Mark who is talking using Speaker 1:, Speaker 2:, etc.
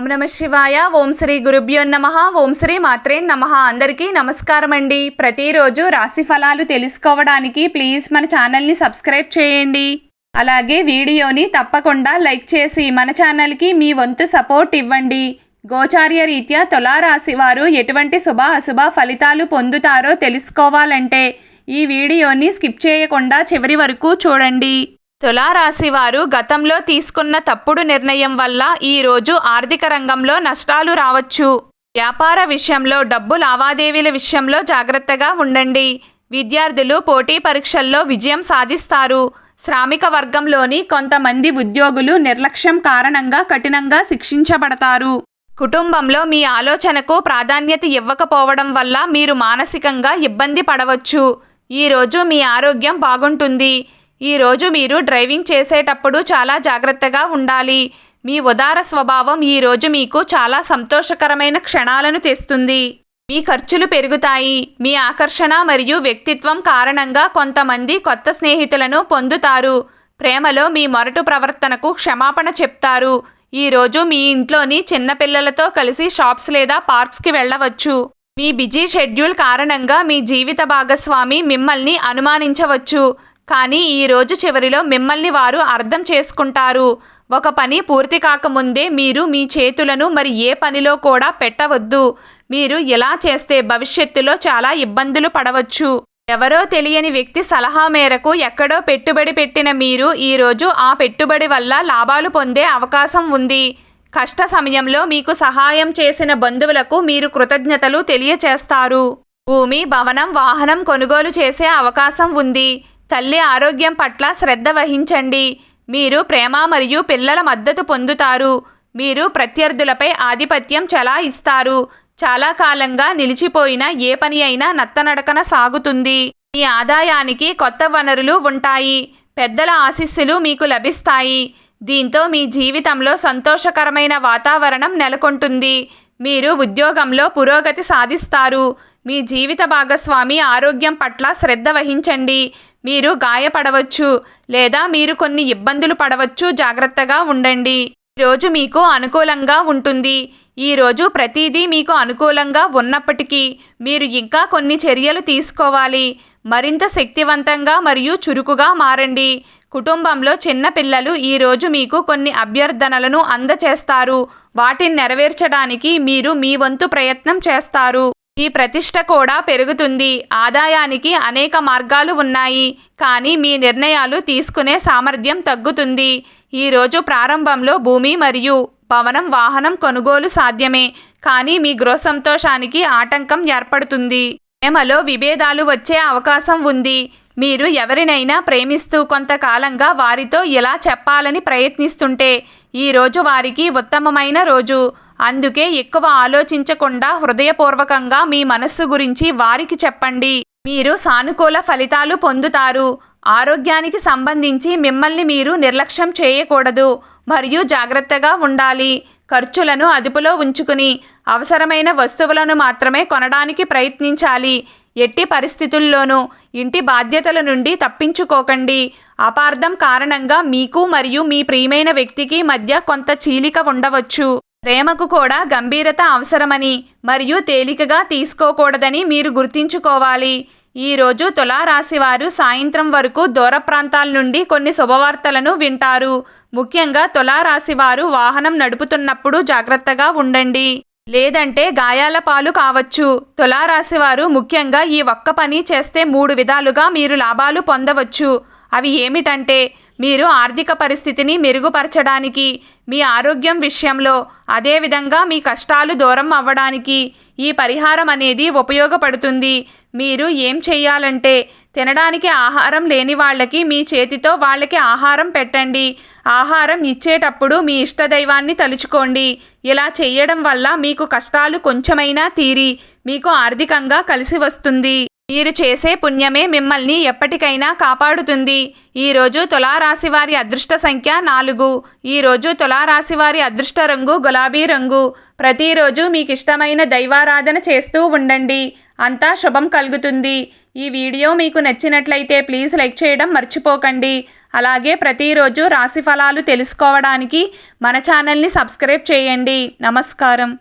Speaker 1: ఓం నమ శివాయ. ఓం శ్రీ గురుభ్యో నమః. ఓం శ్రీ మాత్రే నమః. అందరికీ నమస్కారం అండి. ప్రతిరోజు రాశి ఫలాలు తెలుసుకోవడానికి ప్లీజ్ మన ఛానల్ని సబ్స్క్రైబ్ చేయండి. అలాగే వీడియోని తప్పకుండా లైక్ చేసి మన ఛానల్కి మీ వంతు సపోర్ట్ ఇవ్వండి. గోచార్య రీత్యా తులారాశి వారు ఎటువంటి శుభ అశుభ ఫలితాలు పొందుతారో తెలుసుకోవాలంటే ఈ వీడియోని స్కిప్ చేయకుండా చివరి వరకు చూడండి. తులారాశి వారు గతంలో తీసుకున్న తప్పుడు నిర్ణయం వల్ల ఈరోజు ఆర్థిక రంగంలో నష్టాలు రావచ్చు. వ్యాపార విషయంలో, డబ్బు లావాదేవీల విషయంలో జాగ్రత్తగా ఉండండి. విద్యార్థులు పోటీ పరీక్షల్లో విజయం సాధిస్తారు. శ్రామిక వర్గంలోని కొంతమంది ఉద్యోగులు నిర్లక్ష్యం కారణంగా కఠినంగా శిక్షించబడతారు. కుటుంబంలో మీ ఆలోచనకు ప్రాధాన్యత ఇవ్వకపోవడం వల్ల మీరు మానసికంగా ఇబ్బంది పడవచ్చు. ఈరోజు మీ ఆరోగ్యం బాగుంటుంది. ఈరోజు మీరు డ్రైవింగ్ చేసేటప్పుడు చాలా జాగ్రత్తగా ఉండాలి. మీ ఉదార స్వభావం ఈరోజు మీకు చాలా సంతోషకరమైన క్షణాలను తెస్తుంది. మీ ఖర్చులు పెరుగుతాయి. మీ ఆకర్షణ మరియు వ్యక్తిత్వం కారణంగా కొంతమంది కొత్త స్నేహితులను పొందుతారు. ప్రేమలో మీ మొరటు ప్రవర్తనకు క్షమాపణ చెప్తారు. ఈరోజు మీ ఇంట్లోని చిన్నపిల్లలతో కలిసి షాప్స్ లేదా పార్క్స్కి వెళ్ళవచ్చు. మీ బిజీ షెడ్యూల్ కారణంగా మీ జీవిత భాగస్వామి మిమ్మల్ని అనుమానించవచ్చు. కానీ ఈ రోజు చివరిలో మిమ్మల్ని వారు అర్థం చేసుకుంటారు. ఒక పని పూర్తి కాకముందే మీరు మీ చేతులను మరి ఏ పనిలో కూడా పెట్టవద్దు. మీరు ఇలా చేస్తే భవిష్యత్తులో చాలా ఇబ్బందులు పడవచ్చు. ఎవరో తెలియని వ్యక్తి సలహా మేరకు ఎక్కడో పెట్టుబడి పెట్టిన మీరు ఈరోజు ఆ పెట్టుబడి వల్ల లాభాలు పొందే అవకాశం ఉంది. కష్ట సమయంలో మీకు సహాయం చేసిన బంధువులకు మీరు కృతజ్ఞతలు తెలియచేస్తారు. భూమి, భవనం, వాహనం కొనుగోలు చేసే అవకాశం ఉంది. తల్లి ఆరోగ్యం పట్ల శ్రద్ధ వహించండి. మీరు ప్రేమ మరియు పిల్లల మద్దతు పొందుతారు. మీరు ప్రత్యర్థులపై ఆధిపత్యం చెలాయిస్తారు. చాలా కాలంగా నిలిచిపోయిన ఏ పని అయినా నత్తనడకన సాగుతుంది. మీ ఆదాయానికి కొత్త వనరులు ఉంటాయి. పెద్దల ఆశీస్సులు మీకు లభిస్తాయి. దీంతో మీ జీవితంలో సంతోషకరమైన వాతావరణం నెలకొంటుంది. మీరు ఉద్యోగంలో పురోగతి సాధిస్తారు. మీ జీవిత భాగస్వామి ఆరోగ్యం పట్ల శ్రద్ధ వహించండి. మీరు గాయపడవచ్చు లేదా మీరు కొన్ని ఇబ్బందులు పడవచ్చు. జాగ్రత్తగా ఉండండి. ఈరోజు మీకు అనుకూలంగా ఉంటుంది. ఈరోజు ప్రతిదీ మీకు అనుకూలంగా ఉన్నప్పటికీ మీరు ఇంకా కొన్ని చర్యలు తీసుకోవాలి. మరింత శక్తివంతంగా మరియు చురుకుగా మారండి. కుటుంబంలో చిన్న పిల్లలు ఈరోజు మీకు కొన్ని అభ్యర్థనలను అందచేస్తారు. వాటిని నెరవేర్చడానికి మీరు మీ వంతు ప్రయత్నం చేస్తారు. మీ ప్రతిష్ట కూడా పెరుగుతుంది. ఆదాయానికి అనేక మార్గాలు ఉన్నాయి, కానీ మీ నిర్ణయాలు తీసుకునే సామర్థ్యం తగ్గుతుంది. ఈరోజు ప్రారంభంలో భూమి మరియు భవనం, వాహనం కొనుగోలు సాధ్యమే, కానీ మీ గృహ సంతోషానికి ఆటంకం ఏర్పడుతుంది. ప్రేమలో విభేదాలు వచ్చే అవకాశం ఉంది. మీరు ఎవరినైనా ప్రేమిస్తూ కొంతకాలంగా వారితో ఇలా చెప్పాలని ప్రయత్నిస్తుంటే ఈరోజు వారికి ఉత్తమమైన రోజు. అందుకే ఎక్కువ ఆలోచించకుండా హృదయపూర్వకంగా మీ మనస్సు గురించి వారికి చెప్పండి. మీరు సానుకూల ఫలితాలు పొందుతారు. ఆరోగ్యానికి సంబంధించి మిమ్మల్ని మీరు నిర్లక్ష్యం చేయకూడదు మరియు జాగ్రత్తగా ఉండాలి. ఖర్చులను అదుపులో ఉంచుకుని అవసరమైన వస్తువులను మాత్రమే కొనడానికి ప్రయత్నించాలి. ఎట్టి పరిస్థితుల్లోనూ ఇంటి బాధ్యతల నుండి తప్పించుకోకండి. అపార్థం కారణంగా మీకు మరియు మీ ప్రియమైన వ్యక్తికి మధ్య కొంత చీలిక ఉండవచ్చు. ప్రేమకు కూడా గంభీరత అవసరమని మరియు తేలికగా తీసుకోకూడదని మీరు గుర్తుంచుకోవాలి. ఈరోజు తులారాశి వారు సాయంత్రం వరకు దూర ప్రాంతాల నుండి కొన్ని శుభవార్తలను వింటారు. ముఖ్యంగా తులారాశి వారు వాహనం నడుపుతున్నప్పుడు జాగ్రత్తగా ఉండండి, లేదంటే గాయాల పాలు కావచ్చు. తులారాశి వారు ముఖ్యంగా ఈ ఒక్క పని చేస్తే 3 విధాలుగా మీరు లాభాలు పొందవచ్చు. అవి ఏమిటంటే, మీరు ఆర్థిక పరిస్థితిని మెరుగుపరచడానికి, మీ ఆరోగ్యం విషయంలో, అదేవిధంగా మీ కష్టాలు దూరం అవ్వడానికి ఈ పరిహారం అనేది ఉపయోగపడుతుంది. మీరు ఏం చెయ్యాలంటే, తినడానికి ఆహారం లేని వాళ్ళకి మీ చేతితో వాళ్ళకి ఆహారం పెట్టండి. ఆహారం ఇచ్చేటప్పుడు మీ ఇష్టదైవాన్ని తలుచుకోండి. ఇలా చేయడం వల్ల మీకు కష్టాలు కొంచెమైనా తీరి మీకు ఆర్థికంగా కలిసి వస్తుంది. మీరు చేసే పుణ్యమే మిమ్మల్ని ఎప్పటికైనా కాపాడుతుంది. ఈరోజు తులారాశి వారి అదృష్ట సంఖ్య 4. ఈరోజు తులారాశి వారి అదృష్ట రంగు గులాబీ రంగు. ప్రతిరోజు మీకు ఇష్టమైన దైవారాధన చేస్తూ ఉండండి. అంతా శుభం కలుగుతుంది. ఈ వీడియో మీకు నచ్చినట్లయితే ప్లీజ్ లైక్ చేయడం మర్చిపోకండి. అలాగే ప్రతిరోజు రాశి ఫలాలు తెలుసుకోవడానికి మన ఛానల్ని సబ్స్క్రైబ్ చేయండి. నమస్కారం.